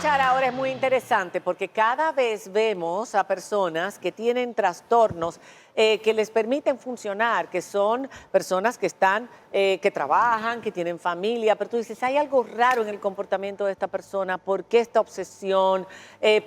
escuchar ahora es muy interesante porque cada vez vemos a personas que tienen trastornos que les permiten funcionar, que son personas que están, que trabajan, que tienen familia, pero tú dices, hay algo raro en el comportamiento de esta persona, ¿por qué esta obsesión?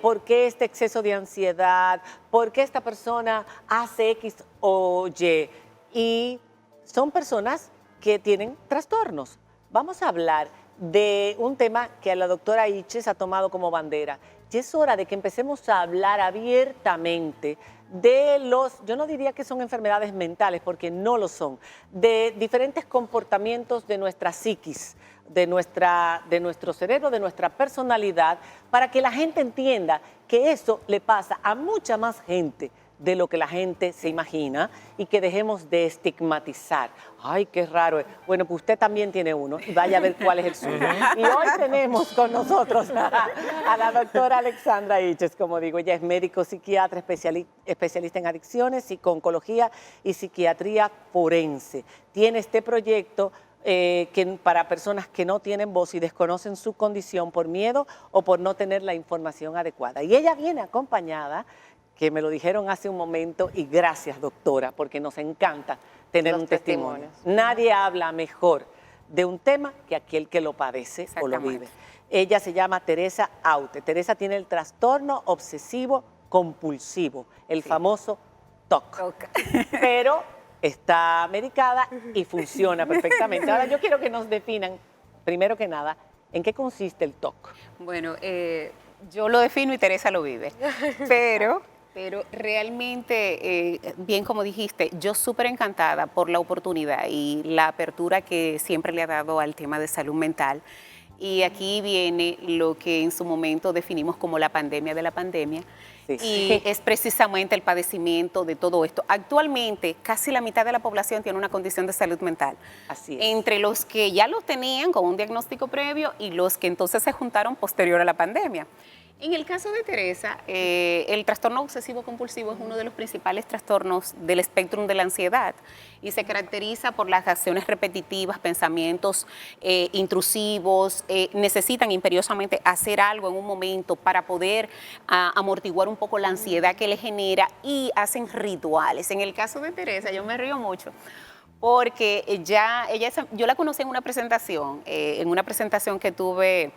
¿Por qué este exceso de ansiedad? ¿Por qué esta persona hace X o Y? Y son personas que tienen trastornos. Vamos a hablar de un tema que la doctora Iches ha tomado como bandera. Y es hora de que empecemos a hablar abiertamente de yo no diría que son enfermedades mentales, porque no lo son, de diferentes comportamientos de nuestra psiquis, de nuestro cerebro, de nuestra personalidad, para que la gente entienda que eso le pasa a mucha más gente de lo que la gente se imagina y que dejemos de estigmatizar. Ay, qué raro. Bueno, pues usted también tiene uno y vaya a ver cuál es el suyo. Y hoy tenemos con nosotros a la doctora Alexandra Iches, como digo, ella es médico psiquiatra, especialista en adicciones, psico-oncología y psiquiatría forense. Tiene este proyecto para personas que no tienen voz y desconocen su condición por miedo o por no tener la información adecuada. Y ella viene acompañada, que me lo dijeron hace un momento, y gracias, doctora, porque nos encanta tener un testimonio. Nadie habla mejor de un tema que aquel que lo padece o lo vive. Ella se llama Teresa Aute. Teresa tiene el trastorno obsesivo compulsivo, el famoso TOC. Pero está medicada y funciona perfectamente. Ahora yo quiero que nos definan, primero que nada, ¿en qué consiste el TOC? Bueno, yo lo defino y Teresa lo vive, pero realmente, bien como dijiste, yo súper encantada por la oportunidad y la apertura que siempre le ha dado al tema de salud mental. Y aquí viene lo que en su momento definimos como la pandemia de la pandemia. Sí. Y es precisamente el padecimiento de todo esto. Actualmente, casi la mitad de la población tiene una condición de salud mental. Así es. Entre los que ya lo tenían con un diagnóstico previo y los que entonces se juntaron posterior a la pandemia. En el caso de Teresa, el trastorno obsesivo compulsivo es uno de los principales trastornos del espectro de la ansiedad y se caracteriza por las acciones repetitivas, pensamientos intrusivos, necesitan imperiosamente hacer algo en un momento para poder amortiguar un poco la ansiedad que le genera y hacen rituales. En el caso de Teresa, yo me río mucho porque yo la conocí en una presentación que tuve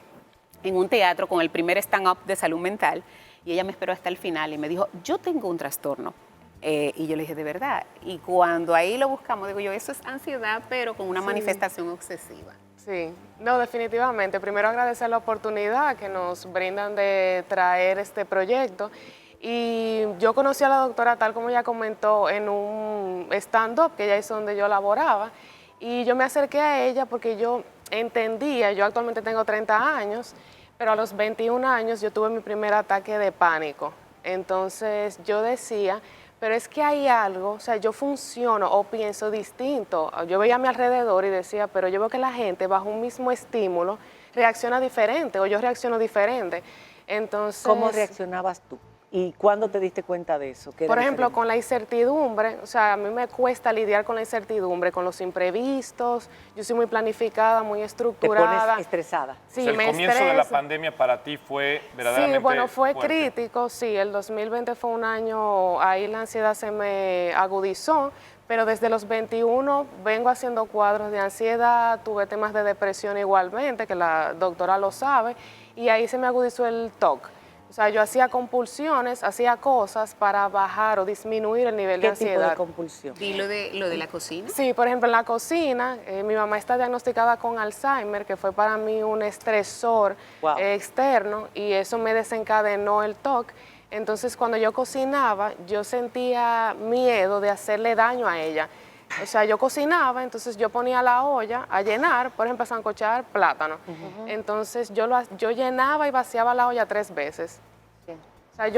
en un teatro con el primer stand-up de salud mental, y ella me esperó hasta el final y me dijo, yo tengo un trastorno. Y yo le dije, ¿de verdad? Y cuando ahí lo buscamos, digo yo, eso es ansiedad, pero con una manifestación obsesiva. Sí, no, definitivamente. Primero agradecer la oportunidad que nos brindan de traer este proyecto. Y yo conocí a la doctora, tal como ella comentó, en un stand-up que ella hizo donde yo laboraba, y yo me acerqué a ella porque yo entendía, yo actualmente tengo 30 años, pero a los 21 años yo tuve mi primer ataque de pánico. Entonces yo decía, pero es que hay algo, o sea, yo funciono o pienso distinto. Yo veía a mi alrededor y decía, pero yo veo que la gente bajo un mismo estímulo reacciona diferente o yo reacciono diferente. Entonces, ¿cómo reaccionabas tú? ¿Y cuándo te diste cuenta de eso? Por ejemplo, con la incertidumbre, o sea, a mí me cuesta lidiar con la incertidumbre, con los imprevistos. Yo soy muy planificada, muy estructurada. ¿Te pones estresada? Sí, o sea, el comienzo de la pandemia para ti fue verdaderamente Sí, bueno, fue fuerte. crítico, sí. El 2020 fue un año, ahí la ansiedad se me agudizó, pero desde los 21 vengo haciendo cuadros de ansiedad, tuve temas de depresión igualmente, que la doctora lo sabe, y ahí se me agudizó el TOC. O sea, yo hacía compulsiones, hacía cosas para bajar o disminuir el nivel de ansiedad. ¿Qué tipo de compulsión? ¿Y lo de la cocina? Sí, por ejemplo, en la cocina, mi mamá está diagnosticada con Alzheimer, que fue para mí un estresor externo, y eso me desencadenó el TOC. Entonces, cuando yo cocinaba, yo sentía miedo de hacerle daño a ella. O sea, yo cocinaba, entonces yo ponía la olla a llenar, por ejemplo, a sancochar plátano. Entonces yo llenaba y vaciaba la olla 3 veces. Sí. O sea,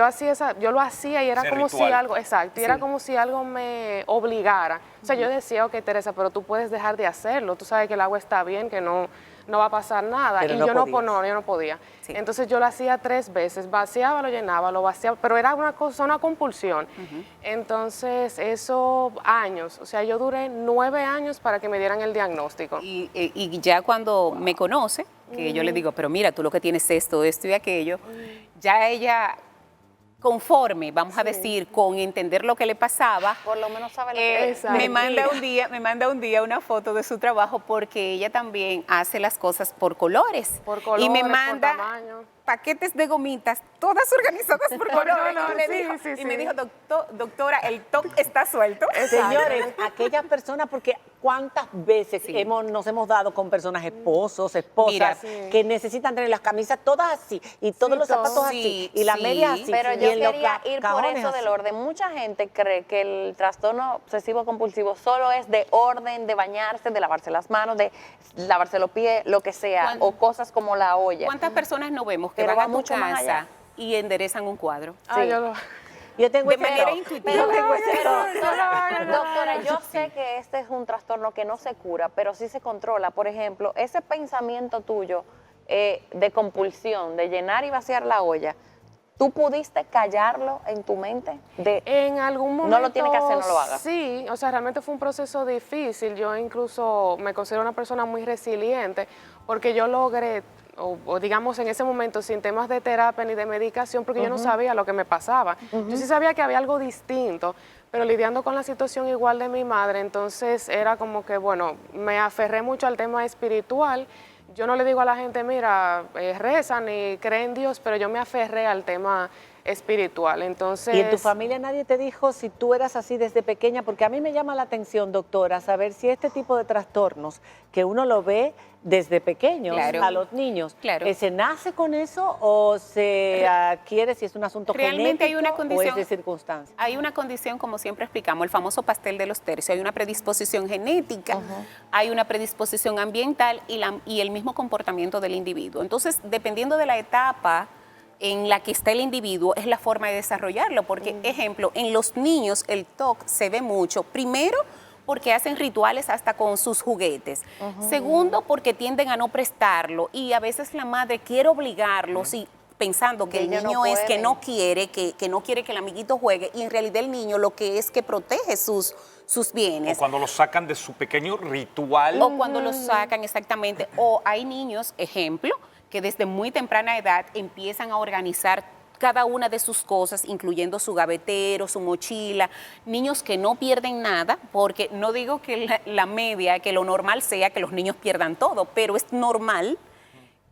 yo lo hacía y era ese como ritual. si algo, exacto, y era como si algo me obligara. O sea, yo decía, ok, Teresa, pero tú puedes dejar de hacerlo, tú sabes que el agua está bien, que no va a pasar nada. Pero y no yo podías. yo no podía. Sí. Entonces yo lo hacía 3 veces, vaciaba, lo llenaba, lo vaciaba, pero era una cosa, una compulsión. Entonces eso, años, o sea, yo duré 9 años para que me dieran el diagnóstico. Y ya cuando me conoce, que yo le digo, pero mira, tú lo que tienes es esto, esto y aquello, ya ella, conforme, vamos a decir, con entender lo que le pasaba, Por lo menos sabe lo que es. Exacto. me manda un día una foto de su trabajo porque ella también hace las cosas por colores. Por colores, y me por manda tamaño. paquetes de gomitas, todas organizadas por colores. no, y me sí, dijo, sí, y me sí. dijo, doctora, el top está suelto. Señores, aquellas personas, porque cuántas veces Sí. nos hemos dado con personas, esposos, esposas, Mira, sí. que necesitan tener las camisas todas así, y todos Sí, los zapatos todo. así, Sí, y las sí. medias así. Pero y yo en los quería ir por cajones eso del así. orden. Mucha gente cree que el trastorno obsesivo compulsivo solo es de orden, de bañarse, de lavarse las manos, de lavarse los pies, lo que sea, ¿Cuán- o cosas como la olla. ¿Cuántas personas no vemos que Pero van va a tu mucho más allá. casa y enderezan un cuadro? Ah, Sí. yo lo... Yo tengo De ese manera toque. intuitiva. Yo tengo ese Pero, toque. doctora, yo sé que este es un trastorno que no se cura, pero sí se controla. Por ejemplo, ese pensamiento tuyo de compulsión, de llenar y vaciar la olla, ¿tú pudiste callarlo en tu mente? En algún momento... No lo tiene que hacer, no lo haga. Sí, o sea, realmente fue un proceso difícil. Yo incluso me considero una persona muy resiliente porque yo logré, o digamos en ese momento, sin temas de terapia ni de medicación, porque yo no sabía lo que me pasaba. Yo sí sabía que había algo distinto, pero lidiando con la situación igual de mi madre, entonces era como que, bueno, me aferré mucho al tema espiritual. Yo no le digo a la gente, mira, reza ni cree en Dios, pero yo me aferré al tema espiritual. Entonces, ¿Y en tu familia nadie te dijo si tú eras así desde pequeña? Porque a mí me llama la atención, doctora, saber si este tipo de trastornos que uno lo ve desde pequeños Claro. a los niños, Claro. ¿se nace con eso o se adquiere si es un asunto Realmente hay genético una o condición- es de circunstancia? Hay una condición, como siempre explicamos, el famoso pastel de los tercios. Hay una predisposición genética, hay una predisposición ambiental y el mismo comportamiento del individuo. Entonces, dependiendo de la etapa en la que está el individuo, es la forma de desarrollarlo. Porque, ejemplo, en los niños el TOC se ve mucho. Primero, porque hacen rituales hasta con sus juguetes. Segundo, porque tienden a no prestarlo y a veces la madre quiere obligarlos y pensando que el Ellos no niño es que pueden. no quiere, que no quiere que el amiguito juegue, y en realidad el niño lo que es que protege sus O bienes. cuando lo sacan de su pequeño ritual. O cuando los sacan, exactamente. O hay niños, ejemplo, que desde muy temprana edad empiezan a organizar cada una de sus cosas, incluyendo su gavetero, su mochila. Niños que no pierden nada, porque no digo que la media, que lo normal sea que los niños pierdan todo, pero es normal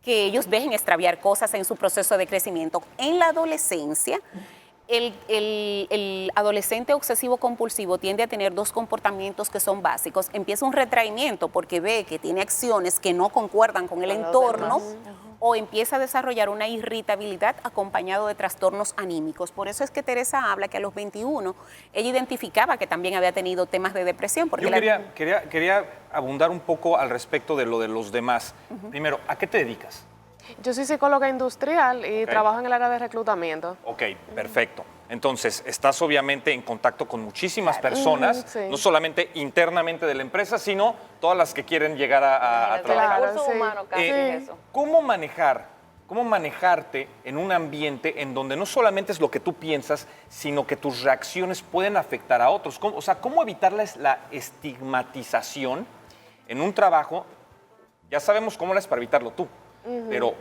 que ellos dejen extraviar cosas en su proceso de crecimiento. En la adolescencia, el adolescente obsesivo compulsivo tiende a tener dos comportamientos que son básicos. Empieza un retraimiento porque ve que tiene acciones que no concuerdan con el Con los entorno, demás. o empieza a desarrollar una irritabilidad acompañado de trastornos anímicos. Por eso es que Teresa habla que a los 21 ella identificaba que también había tenido temas de depresión. Porque Yo quería abundar un poco al respecto de lo de los demás. Primero, ¿a qué te dedicas? yo soy psicóloga industrial y Ok. trabajo en el área de reclutamiento. Ok, perfecto. Entonces, estás obviamente en contacto con muchísimas personas, sí. no solamente internamente de la empresa, sino todas las que quieren llegar a El trabajar. recurso sí. humano casi Eh, es eso. ¿Cómo manejarte en un ambiente en donde no solamente es lo que tú piensas, sino que tus reacciones pueden afectar a otros? ¿Cómo evitarles la estigmatización en un trabajo? Ya sabemos cómo es para evitarlo tú, pero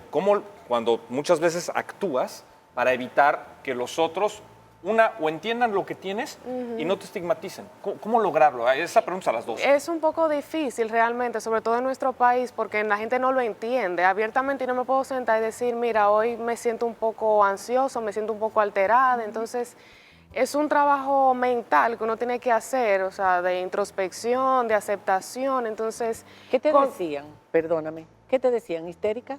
cuando muchas veces actúas para evitar que los otros, o entiendan lo que tienes y no te estigmaticen? ¿Cómo lograrlo? Esa pregunta a las dos. Es un poco difícil realmente, sobre todo en nuestro país, porque la gente no lo entiende abiertamente y no me puedo sentar y decir, mira, hoy me siento un poco ansioso, me siento un poco alterada, entonces es un trabajo mental que uno tiene que hacer, o sea, de introspección, de aceptación, entonces... ¿Qué te con- decían? Perdóname. ¿Qué te decían? ¿Histérica?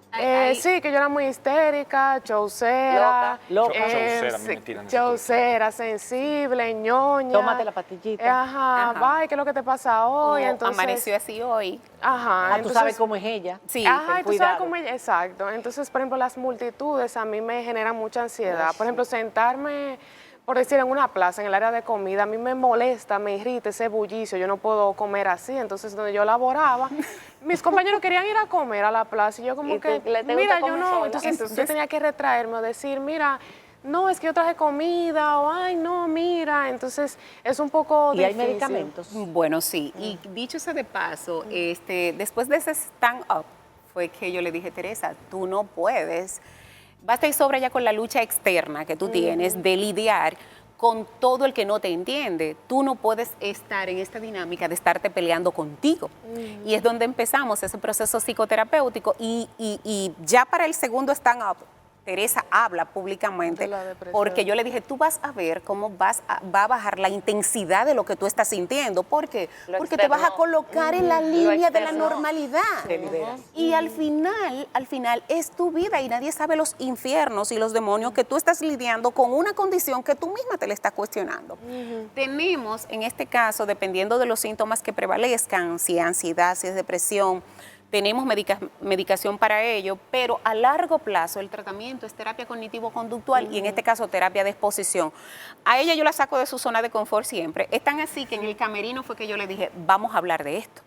Sí, que yo era muy histérica, chaucera. Loca. Chaucera, sí, me tiran ese chaucera, sensible, ñoña. Tómate la pastillita. Ajá, Ajá. ay, ¿qué es lo que te pasa hoy? O Entonces, amaneció así hoy. Ajá, Tú entonces, sabes cómo es ella. Sí, Ajá, ten y tú cuidado. sabes cómo ella, exacto. Entonces, por ejemplo, las multitudes a mí me generan mucha ansiedad. Por ejemplo, sentarme, por decir, en una plaza, en el área de comida, a mí me molesta, me irrita ese bullicio, yo no puedo comer así. Entonces, donde yo laboraba, mis compañeros querían ir a comer a la plaza y yo como Y que, tú, ¿te gusta mira, yo comer no. sola? Entonces, yo tenía que retraerme o decir, mira, no, es que yo traje comida, o ay, no, mira. Entonces, es un poco ¿Y hay difícil. medicamentos? Bueno, sí. Y dicho sea de paso, después de ese stand-up fue que yo le dije, Teresa, tú no puedes, basta y sobra ya con la lucha externa que tú tienes de lidiar con todo el que no te entiende. Tú no puedes estar en esta dinámica de estarte peleando contigo. Y es donde empezamos ese proceso psicoterapéutico y ya para el segundo stand-up, Teresa habla públicamente De la depresión. porque yo le dije, tú vas a ver cómo va a bajar la intensidad de lo que tú estás sintiendo. ¿Por qué? Lo Porque te vas a externo. colocar en la Lo línea de la externo. normalidad. Te liberas. Y al final es tu vida y nadie sabe los infiernos y los demonios que tú estás lidiando con una condición que tú misma te la estás cuestionando. Tenemos, en este caso, dependiendo de los síntomas que prevalezcan, si es ansiedad, si es depresión, tenemos medicación para ello, pero a largo plazo el tratamiento es terapia cognitivo-conductual y en este caso terapia de exposición. A ella yo la saco de su zona de confort siempre. Es tan así que en el camerino fue que yo le dije, vamos a hablar de esto.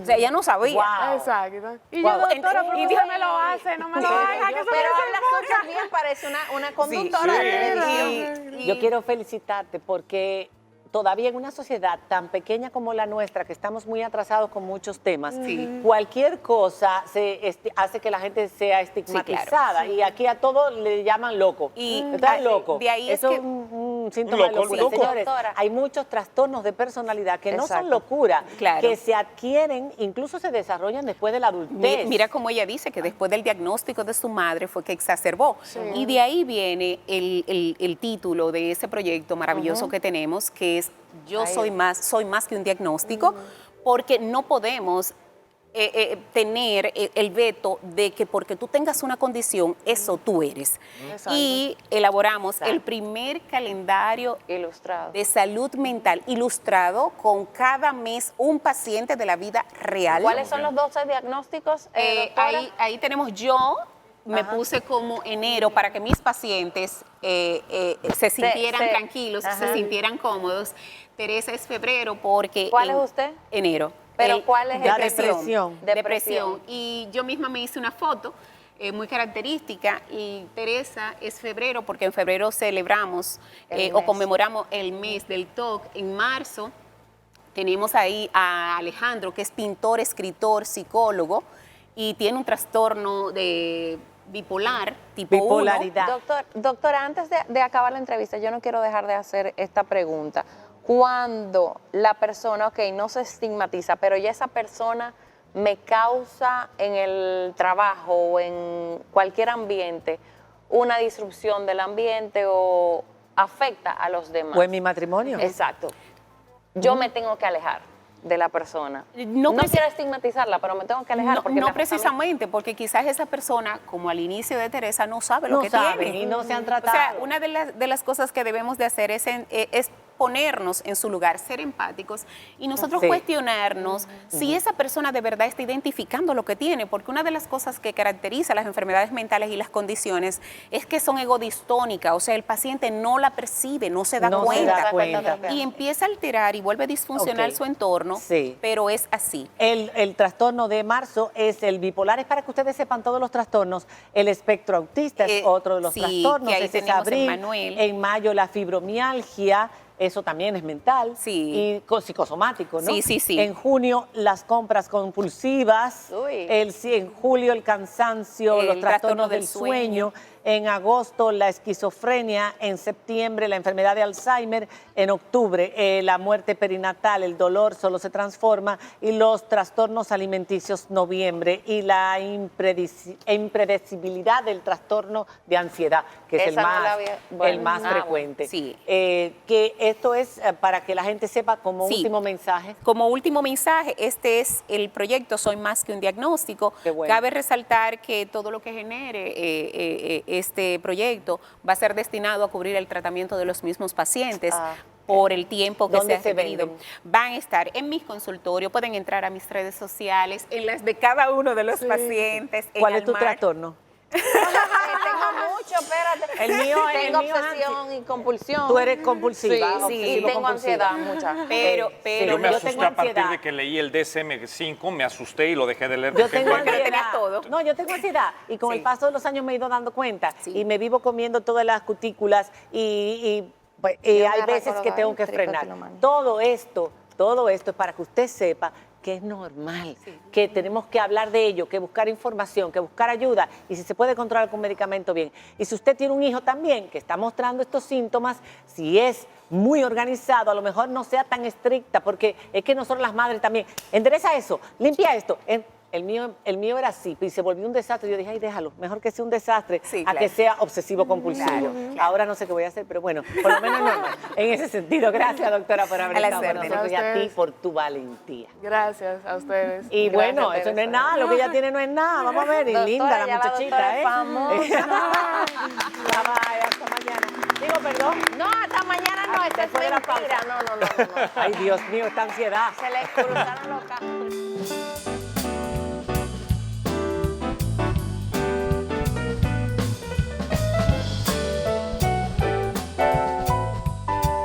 O sea, ella no sabía. Wow. Exacto. Y Wow. yo, doctora, ¿por Y qué dijo- usted me lo hace? No me lo haga, que eso Pero me habla desenfoca. súper bien, parece una conductora Sí. de televisión. Yo quiero felicitarte porque todavía en una sociedad tan pequeña como la nuestra, que estamos muy atrasados con muchos temas, cualquier cosa hace que la gente sea estigmatizada. Y aquí a todo le llaman loco. Y Están locos. de ahí es Eso que- es un síntoma de loco, locura. loco. Señores, Doctora. hay muchos trastornos de personalidad que no son Exacto. locura, Claro. que se adquieren, incluso se desarrollan después de la adultez. Mira cómo ella dice que después del diagnóstico de su madre fue que exacerbó. Y de ahí viene el título de ese proyecto maravilloso que tenemos, que es Yo soy más que un diagnóstico, porque no podemos tener el veto de que porque tú tengas una condición, eso tú eres. Exacto. Y elaboramos el primer calendario Ilustrado. de salud mental ilustrado con cada mes un paciente de la vida real. ¿Cuáles son los 12 diagnósticos, doctora? Ahí tenemos me puse como enero para que mis pacientes se sintieran tranquilos, se sintieran cómodos. Teresa es febrero porque... ¿Cuál es usted? Enero. ¿Pero cuál es el- La depresión. Depresión. Y yo misma me hice una foto muy característica y Teresa es febrero porque en febrero celebramos El o mes. conmemoramos el mes del TOC. En marzo tenemos ahí a Alejandro, que es pintor, escritor, psicólogo y tiene un trastorno de bipolar, tipo 1. Bipolaridad. Doctora, antes de acabar la entrevista, yo no quiero dejar de hacer esta pregunta. Cuando la persona, ok, no se estigmatiza, pero ya esa persona me causa en el trabajo o en cualquier ambiente una disrupción del ambiente o afecta a los demás. O en mi matrimonio. Exacto. Yo me tengo que alejar de la persona. No No preci- quiero estigmatizarla, pero me tengo que alejar. No, porque no me afecta a mí. precisamente, porque quizás esa persona, como al inicio de Teresa, no sabe lo No que saben tiene. y no se han O tratado. sea, una de las cosas que debemos de hacer es ponernos en su lugar, ser empáticos y nosotros Sí. cuestionarnos si esa persona de verdad está identificando lo que tiene, porque una de las cosas que caracteriza las enfermedades mentales y las condiciones es que son egodistónicas, o sea, el paciente no la percibe, no se da No se cuenta. da cuenta. Y empieza a alterar y vuelve disfuncional Ok. su entorno, Sí. pero es así. El trastorno de marzo es el bipolar. Es para que ustedes sepan todos los trastornos. El espectro autista es otro de los sí, trastornos. que ahí Ese es tenemos abril. Emmanuel. En mayo la fibromialgia. Eso también es mental Sí. y psicosomático, ¿no? Sí, sí, sí. En junio las compras compulsivas. Uy. En julio el cansancio, El los trastornos trastorno del del sueño. En agosto la esquizofrenia, en septiembre la enfermedad de Alzheimer, en octubre la muerte perinatal, el dolor solo se transforma y los trastornos alimenticios noviembre y la impredecibilidad del trastorno de ansiedad, que es Esa no la más, había- bueno, el más bueno, frecuente. sí. Que esto es para que la gente sepa como Sí. último mensaje. Como último mensaje, este es el proyecto Soy más que un diagnóstico. Qué bueno. Cabe resaltar que todo lo que genere este proyecto va a ser destinado a cubrir el tratamiento de los mismos pacientes. Por el tiempo que ¿Dónde se se ha requerido. venden? Van a estar en mis consultorios, pueden entrar a mis redes sociales, en las de cada uno de los pacientes. en ¿Cuál es tu Almar. trastorno? Tengo mucho, espérate. El mío es- Tengo el mío es obsesión y compulsión. Tú eres compulsiva. Sí, y obsesivo tengo compulsiva. ansiedad mucha. Pero Yo me yo asusté tengo a partir ansiedad. de que leí el DSM-5, me asusté y lo dejé de leer. Yo porque tengo bueno, Porque lo ansiedad. tenías todo. No, yo tengo ansiedad. Y con Sí. el paso de los años me he ido dando cuenta. Sí. Y me vivo comiendo todas las cutículas y Yo me hay veces que recuerdo tengo que del frenar. tricotilomanía. Todo esto es para que usted sepa que es normal, que tenemos que hablar de ello, que buscar información, que buscar ayuda y si se puede controlar con medicamento, bien. Y si usted tiene un hijo también que está mostrando estos síntomas, si es muy organizado, a lo mejor no sea tan estricta, porque es que nosotros las madres también, endereza eso, limpia esto. El mío era así y se volvió un desastre. Yo dije, ay, déjalo, mejor que sea un desastre Sí, a claro. que sea obsesivo compulsivo. Claro. Ahora no sé qué voy a hacer, pero bueno, por lo menos no, en ese sentido. Gracias, doctora, por haber A las estado con órdenes. nosotros y a ti Ustedes. por tu valentía. Gracias a ustedes. Y Gracias, bueno, eso no es Teresa. nada, lo que ella tiene no es nada. Vamos a ver, y Doctora, linda la ya la doctora muchachita, es ¿eh? famosa. Bye, bye, hasta mañana. Digo, perdón. No, hasta mañana no, esto es Después de la mentira. pausa. No. Ay, Dios mío, esta ansiedad. Se le cruzaron los cables.